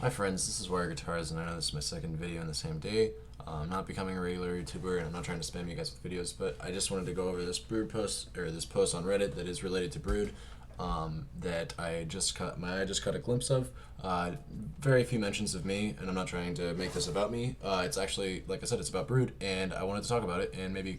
Hi friends, this is Wire Guitars, and I know this is my second video in the same day. I'm not becoming a regular YouTuber, and I'm not trying to spam you guys with videos, but I just wanted to go over this Brood post, or this post on Reddit that is related to Brood, that I just caught a glimpse of. Very few mentions of me, and I'm not trying to make this about me. It's actually, like I said, it's about Brood, and I wanted to talk about it and maybe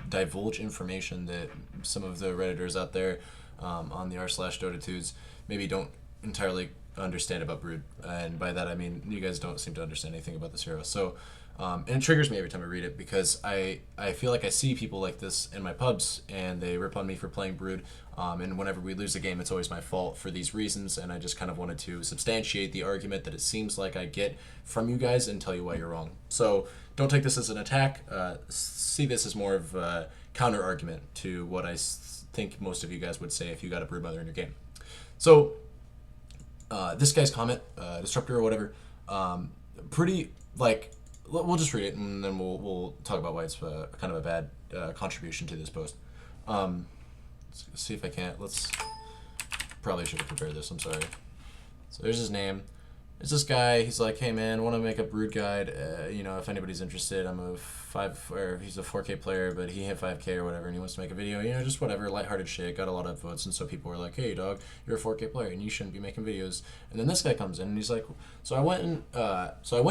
divulge information that some of the Redditors out there on the r/Dota2s maybe don't entirely understand about Brood, and by that I mean you guys don't seem to understand anything about this hero. So, and it triggers me every time I read it because I feel like I see people like this in my pubs, and they rip on me for playing Brood. And whenever we lose a game, it's always my fault for these reasons, and I just kind of wanted to substantiate the argument that it seems like I get from you guys and tell you why you're wrong. So don't take this as an attack. See this as more of a counter argument to what think most of you guys would say if you got a Brood Mother in your game. So this guy's comment, disruptor or whatever, pretty like we'll just read it and then we'll talk about why it's kind of a bad contribution to this post. Let's see if I can't. Let's probably should have prepared this. I'm sorry. So there's his name. It's this guy. He's like, hey man, want to make a Brood guide? You know, if anybody's interested, he's a 4K player, but he hit 5K or whatever, and he wants to make a video. You know, just whatever, lighthearted shit. Got a lot of votes, and so people were like, hey dog, you're a 4K player, and you shouldn't be making videos. And then this guy comes in, and he's like, so I went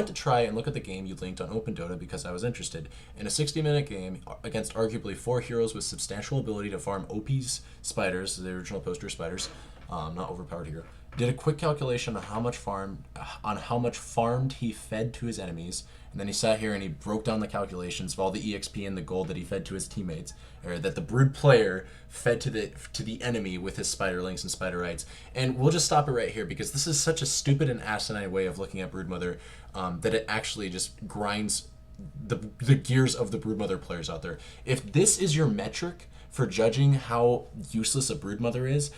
to try and look at the game you linked on Open Dota because I was interested in a 60-minute game against arguably 4 heroes with substantial ability to farm OP's spiders, the original poster spiders, not overpowered hero. Did a quick calculation on how much farmed he fed to his enemies, and then he sat here and he broke down the calculations of all the EXP and the gold that he fed to his teammates, or that the Brood player fed to the enemy with his spiderlings and spiderites. And we'll just stop it right here because this is such a stupid and asinine way of looking at Brood Mother that it actually just grinds the gears of the Brood Mother players out there. If this is your metric for judging how useless a Brood Mother is,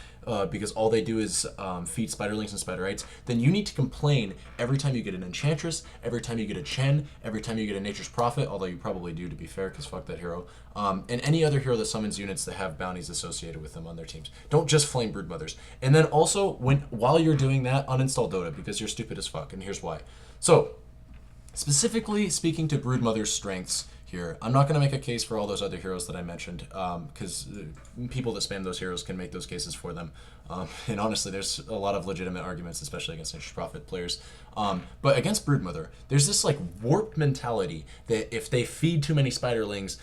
because all they do is feed spiderlings and spiderites, then you need to complain every time you get an Enchantress, every time you get a Chen, every time you get a Nature's Prophet, although you probably do, to be fair, because fuck that hero, and any other hero that summons units that have bounties associated with them on their teams. Don't just flame Brood Mothers. And then also, while you're doing that, uninstall Dota, because you're stupid as fuck, and here's why. So, specifically speaking to Brood Mother's strengths here, I'm not going to make a case for all those other heroes that I mentioned, because people that spam those heroes can make those cases for them. And honestly, there's a lot of legitimate arguments, especially against Nature's Prophet players. But against Brood Mother, there's this like warped mentality that if they feed too many spiderlings,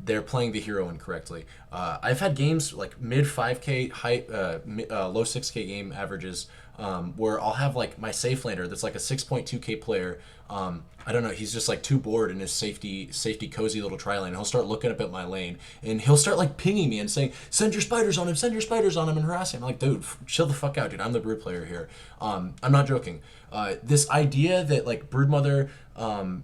they're playing the hero incorrectly. I've had games like mid 5K, low 6K game averages, where I'll have like my safe laner that's like a 6.2K player. I don't know, he's just like too bored in his safety cozy little tri lane. He'll start looking up at my lane and he'll start like pinging me and saying, send your spiders on him, and harassing him. I'm like, dude, chill the fuck out, dude. I'm the Brood player here. I'm not joking. This idea that like Brood Mother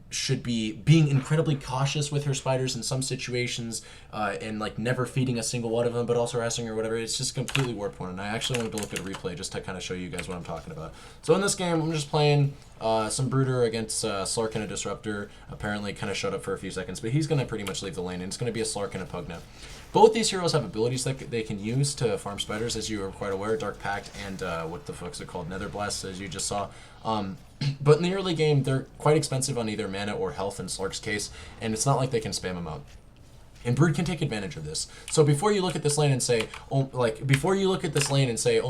should be being incredibly cautious with her spiders in some situations, and like never feeding a single one of them, but also harassing or whatever. It's just completely warped point. And I actually wanted to look at a replay just to kind of show you guys what I'm talking about. So in this game, I'm just playing some Brooder against Slark and a Disruptor. Apparently kind of showed up for a few seconds, but he's going to pretty much leave the lane, and it's going to be a Slark and a Pugna. Both these heroes have abilities that they can use to farm spiders, as you are quite aware, Dark Pact and what the fuck's it called, Nether Blast, as you just saw. But in the early game, they're quite expensive on either mana or health in Slark's case, and it's not like they can spam them out. And Brood can take advantage of this. So before you look at this lane and say, oh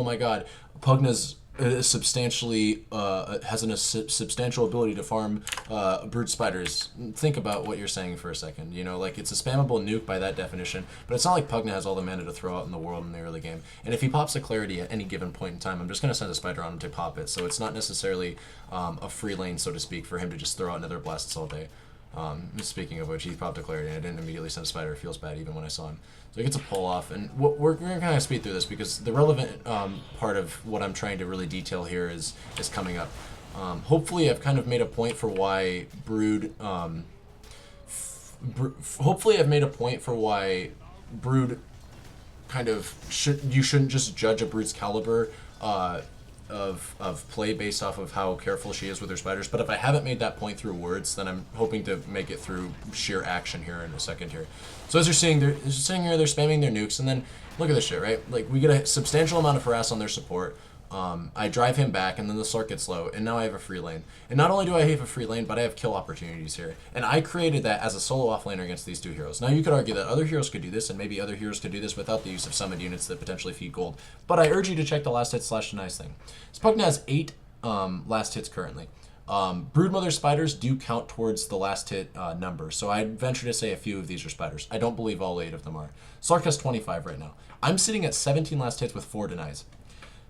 my god, Pugna's substantially has a substantial ability to farm Brood spiders, think about what you're saying for a second. You know, like, it's a spammable nuke by that definition, but it's not like Pugna has all the mana to throw out in the world in the early game. And if he pops a Clarity at any given point in time, I'm just going to send a spider on him to pop it, so it's not necessarily a free lane, so to speak, for him to just throw out Nether Blasts all day. Speaking of which, he popped a Clarity and I didn't immediately send a spider. It feels bad even when I saw him. So he gets a pull off, and we're going to kind of speed through this because the relevant part of what I'm trying to really detail here is coming up. Hopefully I've kind of made a point for why Brood kind of you shouldn't just judge a Brood's caliber of play based off of how careful she is with her spiders. But if I haven't made that point through words, then I'm hoping to make it through sheer action here in a second here. So as you're seeing, they're sitting here, they're spamming their nukes, and then look at this shit, right? Like, we get a substantial amount of harass on their support. I drive him back, and then the Slark gets low, and now I have a free lane. And not only do I have a free lane, but I have kill opportunities here. And I created that as a solo offlaner against these two heroes. Now you could argue that other heroes could do this, and maybe other heroes could do this without the use of summoned units that potentially feed gold. But I urge you to check the last hit / denies thing. Spugna has 8 last hits currently. Broodmother spiders do count towards the last hit number, so I'd venture to say a few of these are spiders. I don't believe all 8 of them are. Slark has 25 right now. I'm sitting at 17 last hits with 4 denies.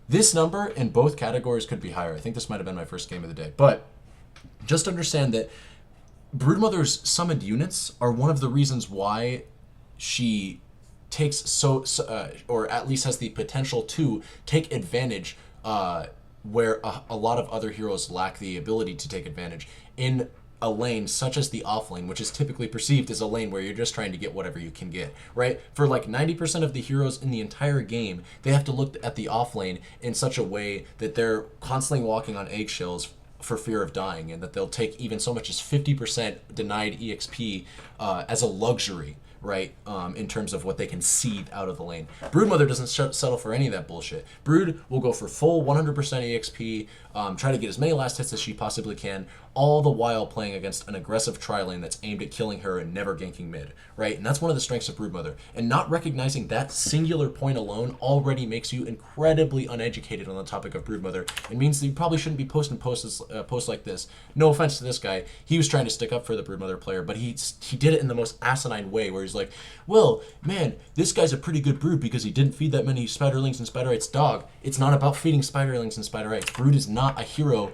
This number in both categories could be higher. I think this might have been my first game of the day. But just understand that Broodmother's summoned units are one of the reasons why she takes or at least has the potential to take advantage where a lot of other heroes lack the ability to take advantage in a lane such as the off lane, which is typically perceived as a lane where you're just trying to get whatever you can get, right? For like 90% of the heroes in the entire game, they have to look at the off lane in such a way that they're constantly walking on eggshells for fear of dying, and that they'll take even so much as 50% denied EXP as a luxury, right, in terms of what they can seed out of the lane. Broodmother doesn't settle for any of that bullshit. Brood will go for full 100% EXP, try to get as many last hits as she possibly can, all the while playing against an aggressive tri-lane that's aimed at killing her and never ganking mid, right? And that's one of the strengths of Broodmother. And not recognizing that singular point alone already makes you incredibly uneducated on the topic of Broodmother. It means that you probably shouldn't be posting posts like this. No offense to this guy. He was trying to stick up for the Broodmother player, but he did it in the most asinine way, where he's like, well, man, this guy's a pretty good Brood because he didn't feed that many Spiderlings and Spiderites. Dog, it's not about feeding Spiderlings and Spiderites. Brood is not a hero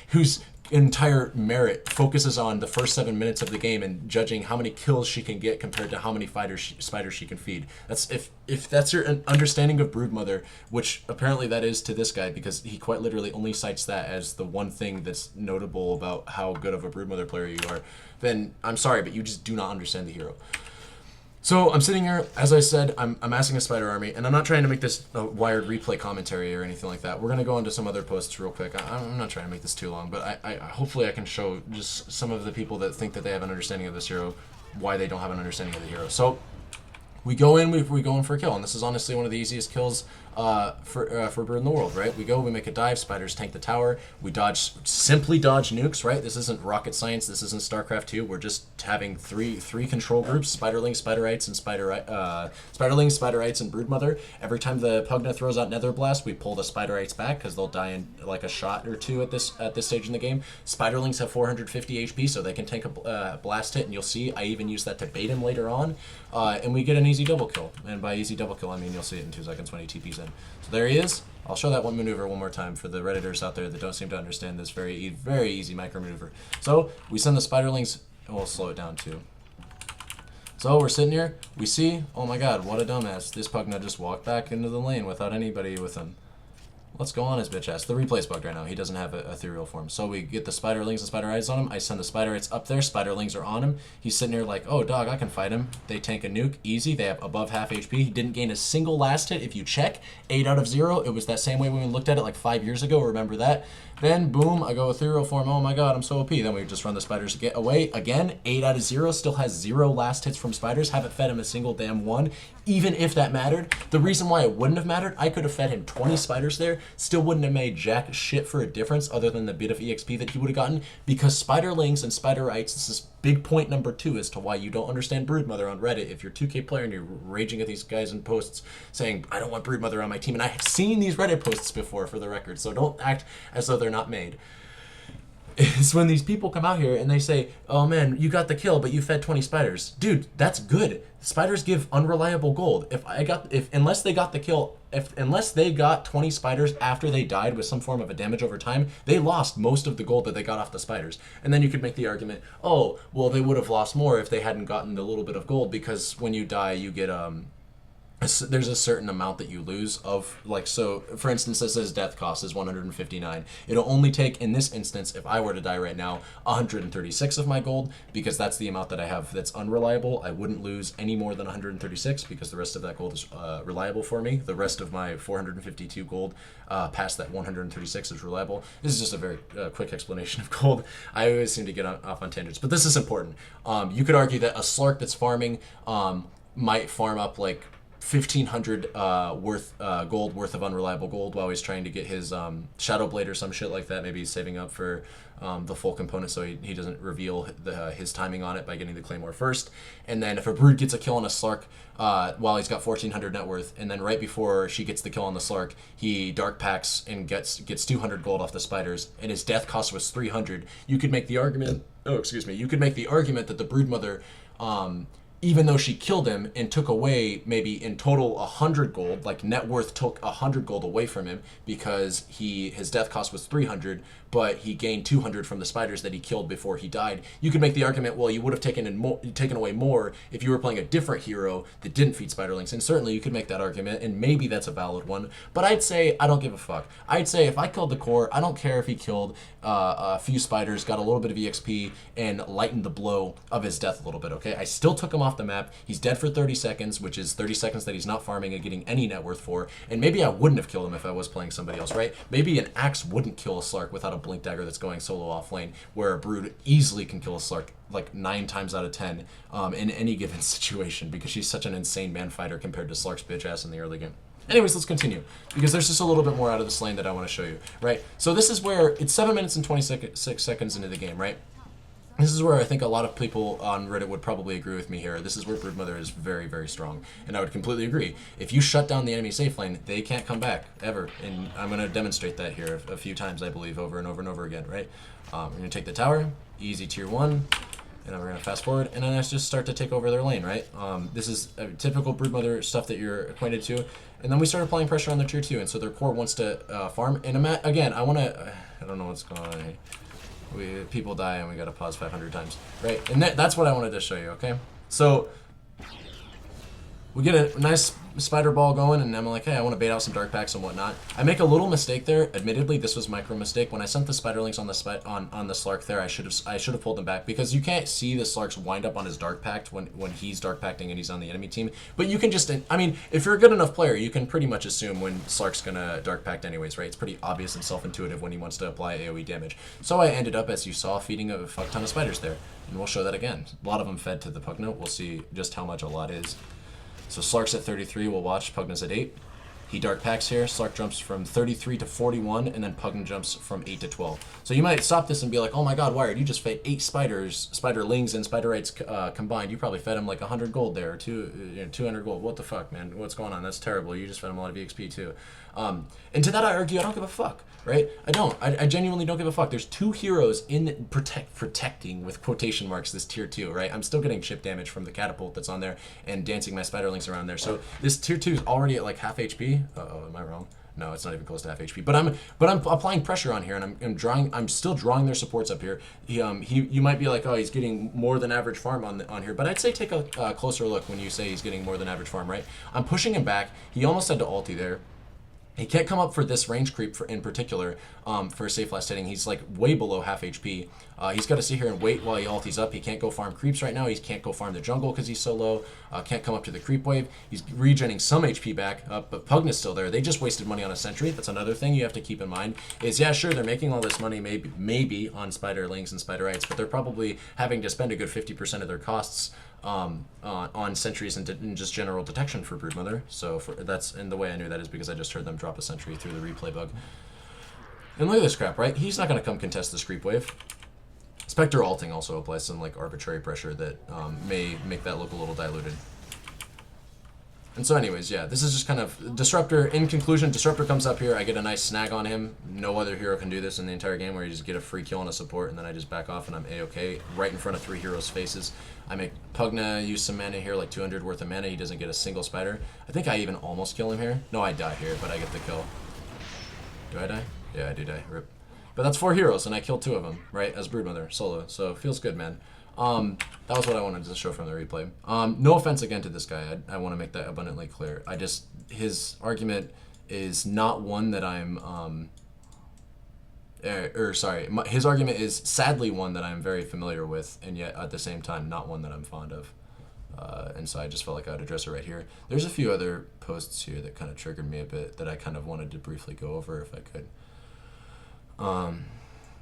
whose entire merit focuses on the first 7 minutes of the game and judging how many kills she can get compared to how many spiders she can feed. That's if that's your understanding of Broodmother, which apparently that is to this guy, because he quite literally only cites that as the one thing that's notable about how good of a Broodmother player you are, then I'm sorry, but you just do not understand the hero. So I'm sitting here, as I said, I'm amassing a spider army, and I'm not trying to make this a wired replay commentary or anything like that. We're going to go into some other posts real quick. I'm not trying to make this too long, but I hopefully I can show just some of the people that think that they have an understanding of this hero, why they don't have an understanding of the hero. So we go in for a kill, and this is honestly one of the easiest kills for Brood in the world, right? We go, we make a dive, spiders tank the tower, we simply dodge nukes, right? This isn't rocket science, this isn't StarCraft 2, we're just having three control groups, Spiderlings, Spiderites, and Spiderlings, Spiderites, and Broodmother. Every time the Pugna throws out Nether Blast, we pull the Spiderites back, because they'll die in like a shot or two at this stage in the game. Spiderlings have 450 HP, so they can tank a blast hit, and you'll see, I even use that to bait him later on, and we get an easy double kill. And by easy double kill, I mean you'll see it in 2 seconds when he TPs in. So there he is. I'll show that one maneuver one more time for the Redditors out there that don't seem to understand this very easy micro maneuver. So we send the Spiderlings, and we'll slow it down too. So we're sitting here, we see, oh my god, what a dumbass. This Pugna just walked back into the lane without anybody with him. Let's go on his bitch ass. The replay's bugged right now. He doesn't have a ethereal form. So we get the Spiderlings and Spiderites on him. I send the Spiderites up there. Spiderlings are on him. He's sitting here like, oh, dog, I can fight him. They tank a nuke. Easy. They have above half HP. He didn't gain a single last hit. If you check, 8 out of 0. It was that same way when we looked at it like 5 years ago. Remember that? Then, boom, I go ethereal form. Oh my god, I'm so OP. Then we just run the spiders to get away. Again, 8 out of 0. Still has 0 last hits from spiders. Haven't fed him a single damn one. Even if that mattered. The reason why it wouldn't have mattered, I could have fed him 20 spiders there. Still wouldn't have made jack shit for a difference other than the bit of EXP that he would have gotten. Because Spiderlings and Spiderites, this is big point number 2 as to why you don't understand Broodmother on Reddit. If you're a 2K player and you're raging at these guys in posts saying, I don't want Broodmother on my team. And I have seen these Reddit posts before, for the record. So don't act as though they're not made. It's when these people come out here and they say, oh man, you got the kill, but you fed 20 spiders. Dude, that's good. Spiders give unreliable gold. Unless they got the kill, unless they got 20 spiders after they died with some form of a damage over time, they lost most of the gold that they got off the spiders. And then you could make the argument, oh, well, they would have lost more if they hadn't gotten the little bit of gold, because when you die, you get, there's a certain amount that you lose of, like, so for instance, this says death cost is 159. It'll only take, in this instance, if I were to die right now, 136 of my gold, because that's the amount that I have that's unreliable. I wouldn't lose any more than 136 because the rest of that gold is reliable for me. The rest of my 452 gold past that 136 is reliable. This is just a very quick explanation of gold. I always seem to get off on tangents, but this is important. You could argue that a Slark that's farming might farm up like 1,500 gold worth of unreliable gold while he's trying to get his Shadow Blade or some shit like that. Maybe he's saving up for the full component so he doesn't reveal his timing on it by getting the Claymore first. And then if a Brood gets a kill on a Slark while he's got 1,400 net worth, and then right before she gets the kill on the Slark, he dark packs and gets 200 gold off the spiders, and his death cost was 300. You could make the argument. Oh, excuse me. You could make the argument that the Broodmother, even though she killed him and took away maybe in total 100 gold, like net worth took 100 gold away from him because his death cost was 300, but he gained 200 from the spiders that he killed before he died. You could make the argument, well, you would have taken away more if you were playing a different hero that didn't feed spiderlings, and certainly you could make that argument, and maybe that's a valid one, but I'd say I don't give a fuck. I'd say if I killed the core, I don't care if he killed a few spiders, got a little bit of EXP, and lightened the blow of his death a little bit, okay? I still took him off the map. He's dead for 30 seconds, which is 30 seconds that he's not farming and getting any net worth for, and maybe I wouldn't have killed him if I was playing somebody else, right? Maybe an axe wouldn't kill a Slark without a blink dagger that's going solo off lane, where a Brood easily can kill a Slark like 9 times out of 10 in any given situation, because she's such an insane man fighter compared to Slark's bitch ass in the early game. Anyways, let's continue, because there's just a little bit more out of this lane that I want to show you, right? So this is where it's 7 minutes and 26 seconds into the game, right? This is where I think a lot of people on Reddit would probably agree with me here. This is where Broodmother is very, very strong. And I would completely agree. If you shut down the enemy safe lane, they can't come back, ever. And I'm going to demonstrate that here a few times, I believe, over and over and over again, right? We're going to take the tower, easy tier 1, and then we're going to fast forward, and then let's just start to take over their lane, right? This is typical Broodmother stuff that you're acquainted to. And then we start applying pressure on their tier 2, and so their core wants to farm. And again, I want to... I don't know what's going on here. People die and we gotta pause 500 times, right? And that's what I wanted to show you, okay? So we get a nice spider ball going, and I'm like, hey, I want to bait out some dark packs and whatnot. I make a little mistake there. Admittedly, this was micro mistake. When I sent the spiderlings on the on the Slark there, I should have pulled them back, because you can't see the Slarks wind up on his dark pact when he's dark pacting and he's on the enemy team. But you can just, I mean, if you're a good enough player, you can pretty much assume when Slark's gonna dark pact anyways, right? It's pretty obvious and self-intuitive when he wants to apply AoE damage. So I ended up, as you saw, feeding a fuck ton of spiders there, and we'll show that again. A lot of them fed to the Pugna. We'll see just how much a lot is. So Slark's at 33, we'll watch. Pugna's at 8. He dark packs here. Slark jumps from 33 to 41, and then Pugna jumps from 8 to 12. So you might stop this and be like, oh my god, Wired, you just fed 8 spiders, spiderlings and spiderites combined. You probably fed him like 100 gold there, or 200 gold. What the fuck, man? What's going on? That's terrible. You just fed him a lot of EXP too. And to that I argue, I don't give a fuck, right? I don't. I genuinely don't give a fuck. There's 2 heroes in protecting, with quotation marks, this tier 2, right? I'm still getting chip damage from the catapult that's on there and dancing my spiderlings around there. So this tier 2 is already at like half HP. Uh-oh, am I wrong? No, it's not even close to half HP. But I'm applying pressure on here, and I'm still drawing their supports up here. You might be like, oh, he's getting more than average farm on here, but I'd say take a closer look when you say he's getting more than average farm, right? I'm pushing him back. He almost had to ulti there. He can't come up for this range creep in particular for a safe last hitting. He's like way below half HP. He's got to sit here and wait while he ultis up. He can't go farm creeps right now. He can't go farm the jungle because he's so low. Can't come up to the creep wave. He's regenerating some HP back, but Pugna's still there. They just wasted money on a sentry. That's another thing you have to keep in mind is, yeah, sure, they're making all this money maybe on spiderlings and spiderites, but they're probably having to spend a good 50% of their costs on sentries and just general detection for Broodmother. So and the way I knew that is because I just heard them drop a sentry through the replay bug. And look at this crap, right? He's not going to come contest this creep wave. Spectre ulting also applies some like arbitrary pressure that may make that look a little diluted. And so anyways, yeah, this is just kind of Disruptor. In conclusion, Disruptor comes up here. I get a nice snag on him. No other hero can do this in the entire game, where you just get a free kill on a support, and then I just back off, and I'm A-okay right in front of 3 heroes' faces. I make Pugna use some mana here, like 200 worth of mana. He doesn't get a single spider. I think I even almost kill him here. No, I die here, but I get the kill. Do I die? Yeah, I do die. Rip. But that's 4 heroes, and I killed 2 of them, right, as Broodmother, solo. So it feels good, man. That was what I wanted to show from the replay. No offense again to this guy. I want to make that abundantly clear. His argument is not one that I'm, his argument is sadly one that I'm very familiar with, and yet at the same time not one that I'm fond of. And so I just felt like I would address it right here. There's a few other posts here that kind of triggered me a bit that I kind of wanted to briefly go over if I could.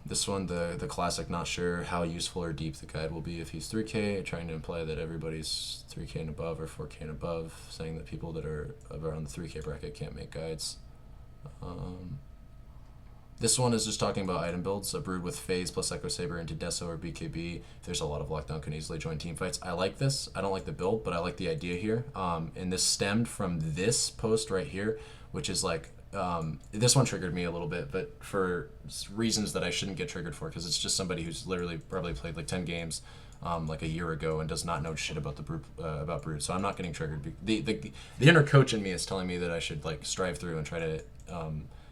This one, the classic, not sure how useful or deep the guide will be if he's 3K, trying to imply that everybody's 3K and above or 4K and above, saying that people that are around the 3K bracket can't make guides. This one is just talking about item builds, a brood with phase plus Echo Saber into Deso or BKB. If there's a lot of lockdown, can easily join team fights. I like this. I don't like the build, but I like the idea here. And this stemmed from this post right here, which is like, this one triggered me a little bit, but for reasons that I shouldn't get triggered for, because it's just somebody who's literally probably played like 10 games like a year ago and does not know shit about the brood, so I'm not getting triggered. The inner coach in me is telling me that I should like strive through and try to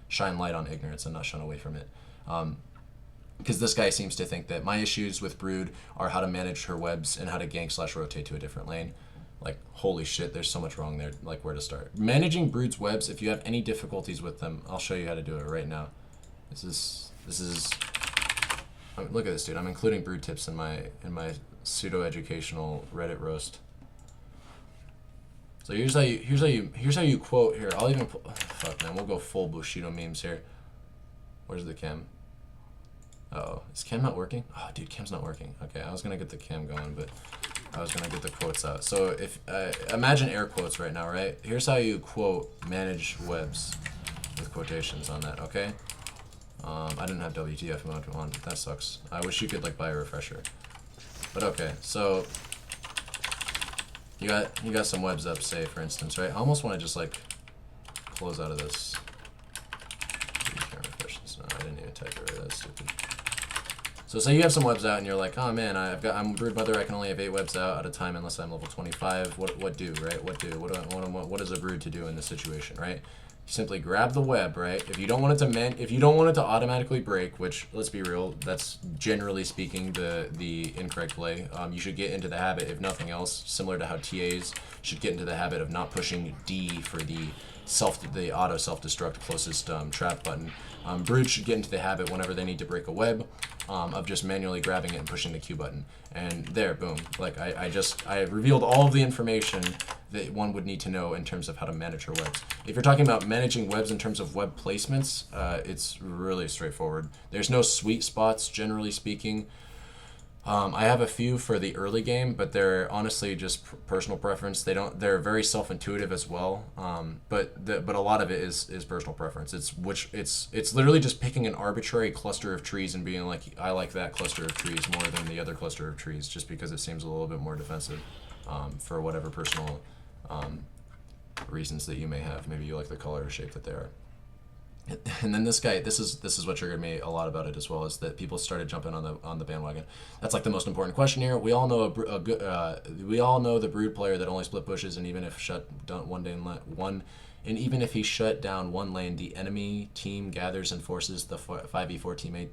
shine light on ignorance and not shun away from it. Because this guy seems to think that my issues with brood are how to manage her webs and how to gank / rotate to a different lane. Like, holy shit, there's so much wrong there, like where to start. Managing brood's webs, if you have any difficulties with them, I'll show you how to do it right now. This is I mean, look at this, dude. I'm including brood tips in my pseudo-educational Reddit roast. So here's how you quote here. I'll even fuck man, we'll go full Bushido memes here. Where's the cam? Uh-oh, is cam not working? Oh, dude, cam's not working. Okay, I was gonna get the cam going, but I was gonna get the quotes out. So if imagine air quotes right now, right? Here's how you quote manage webs with quotations on that. Okay. I didn't have WTF mode on. That sucks. I wish you could like buy a refresher. But okay, so you got some webs up, say for instance, right? I almost want to just like close out of this. You can't refresh this. No, I didn't even type it right. That's stupid. So say you have some webs out and you're like, oh man, I'm brood mother. I can only have 8 webs out at a time unless I'm level 25. What do, right? What is a brood to do in this situation, right? You simply grab the web, right? If you don't want it to automatically break, which let's be real, that's generally speaking the incorrect play. You should get into the habit, if nothing else, similar to how TAs should get into the habit of not pushing D for the auto self-destruct closest trap button. Brood should get into the habit whenever they need to break a web of just manually grabbing it and pushing the Q button. And there, boom. Like I revealed all of the information that one would need to know in terms of how to manage her webs. If you're talking about managing webs in terms of web placements, it's really straightforward. There's no sweet spots, generally speaking. I have a few for the early game, but they're honestly just personal preference. They're very self-intuitive as well. But a lot of it is personal preference. It's literally just picking an arbitrary cluster of trees and being like, I like that cluster of trees more than the other cluster of trees, just because it seems a little bit more defensive, for whatever personal reasons that you may have. Maybe you like the color or shape that they are. And then this guy, this is what triggered me a lot about it as well, is that people started jumping on the bandwagon. That's like the most important question here. We all know we all know the brood player that only split bushes, and even if even if he shut down one lane, the enemy team gathers and forces the 5v4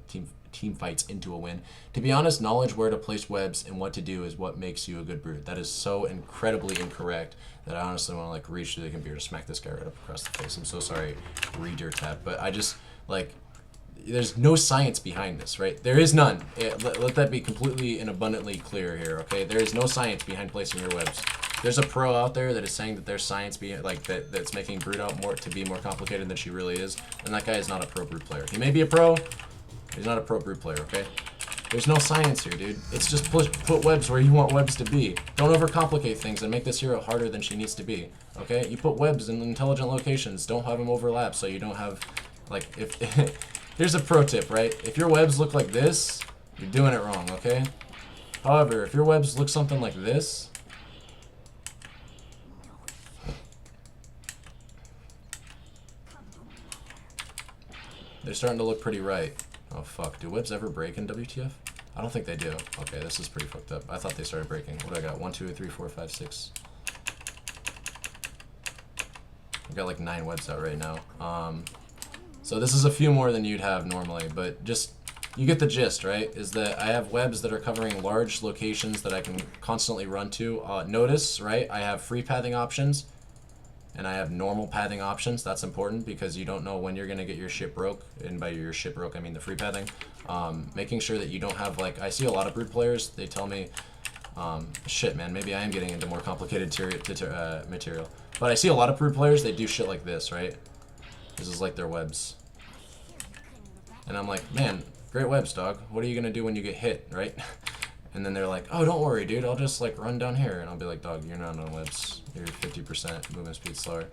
team fights into a win. To be honest, knowledge where to place webs and what to do is what makes you a good brood. That is so incredibly incorrect that I honestly want to like reach through the computer to smack this guy right up across the face. I'm so sorry, reader tab, but I just like, there's no science behind this, right? There is none. Let that be completely and abundantly clear here, okay? There is no science behind placing your webs. There's a pro out there that is saying that there's science behind, like that's making brood out more to be more complicated than she really is, and that guy is not a pro brood player. He may be a pro, he's not a pro brood player, okay? There's no science here, dude. It's just put webs where you want webs to be. Don't overcomplicate things and make this hero harder than she needs to be, okay? You put webs in intelligent locations. Don't have them overlap so you don't have, like, if... Here's a pro tip, right? If your webs look like this, you're doing it wrong, okay? However, if your webs look something like this... They're starting to look pretty right. Oh fuck, do webs ever break in WTF? I don't think they do. Okay, this is pretty fucked up. I thought they started breaking. What do I got? 1, 2, 3, 4, 5, 6. I've got like 9 webs out right now. So this is a few more than you'd have normally, but just, you get the gist, right? Is that I have webs that are covering large locations that I can constantly run to. Notice, right? I have free pathing options. And I have normal pathing options. That's important because you don't know when you're gonna get your shit broke. And by your shit broke, I mean the free pathing. Making sure that you don't have like, I see a lot of brood players, they tell me, shit man, maybe I am getting into more complicated material. But I see a lot of brood players, they do shit like this, right? This is like their webs. And I'm like, man, great webs, dog. What are you gonna do when you get hit, right? And then they're like, oh, don't worry, dude. I'll just like run down here. And I'll be like, dog, you're not on webs. You're 50% movement speed slower.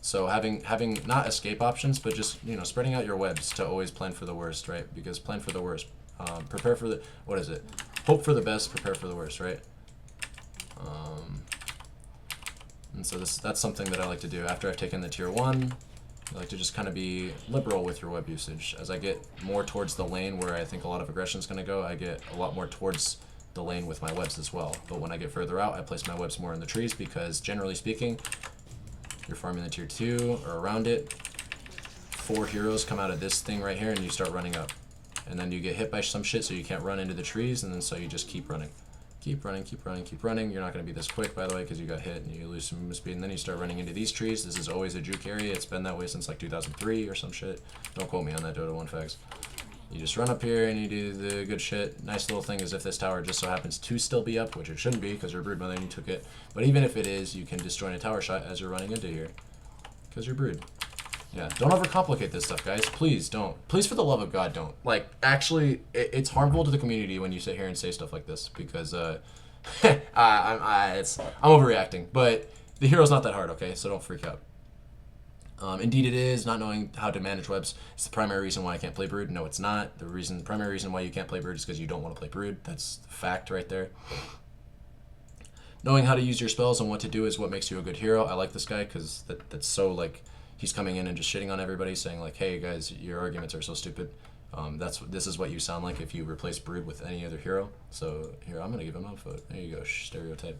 So having not escape options, but just, you know, spreading out your webs to always plan for the worst, right? Because plan for the worst. Prepare for the, what is it? Hope for the best, prepare for the worst, right? And so that's something that I like to do. After I've taken the tier 1, I like to just kind of be liberal with your web usage. As I get more towards the lane where I think a lot of aggression is going to go, I get a lot more towards the lane with my webs as well. But when I get further out, I place my webs more in the trees because, generally speaking, you're farming the tier 2 or around it. 4 heroes come out of this thing right here and you start running up. And then you get hit by some shit so you can't run into the trees, and then so you just keep running. Keep running, keep running, keep running. You're not going to be this quick, by the way, because you got hit and you lose some movement speed. And then you start running into these trees. This is always a juke area. It's been that way since like 2003 or some shit. Don't quote me on that, Dota 1 facts. You just run up here and you do the good shit. Nice little thing is if this tower just so happens to still be up, which it shouldn't be because you're brood mother and you took it. But even if it is, you can disjoin a tower shot as you're running into here because you're brood. Yeah, don't overcomplicate this stuff, guys. Please don't. Please, for the love of God, don't. Like, actually, it's harmful to the community when you sit here and say stuff like this because, I'm overreacting. But the hero's not that hard, okay? So don't freak out. Indeed, it is. Not knowing how to manage webs is the primary reason why I can't play brood. No, it's not. The primary reason why you can't play brood is because you don't want to play brood. That's the fact right there. Knowing how to use your spells and what to do is what makes you a good hero. I like this guy because that's so, like, he's coming in and just shitting on everybody, saying like, hey guys, your arguments are so stupid. This is what you sound like if you replace brood with any other hero. So here, I'm gonna give him a vote. There you go, stereotype.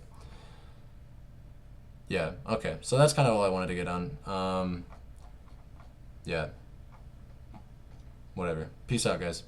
Yeah, okay, so that's kind of all I wanted to get on. Yeah, whatever. Peace out, guys.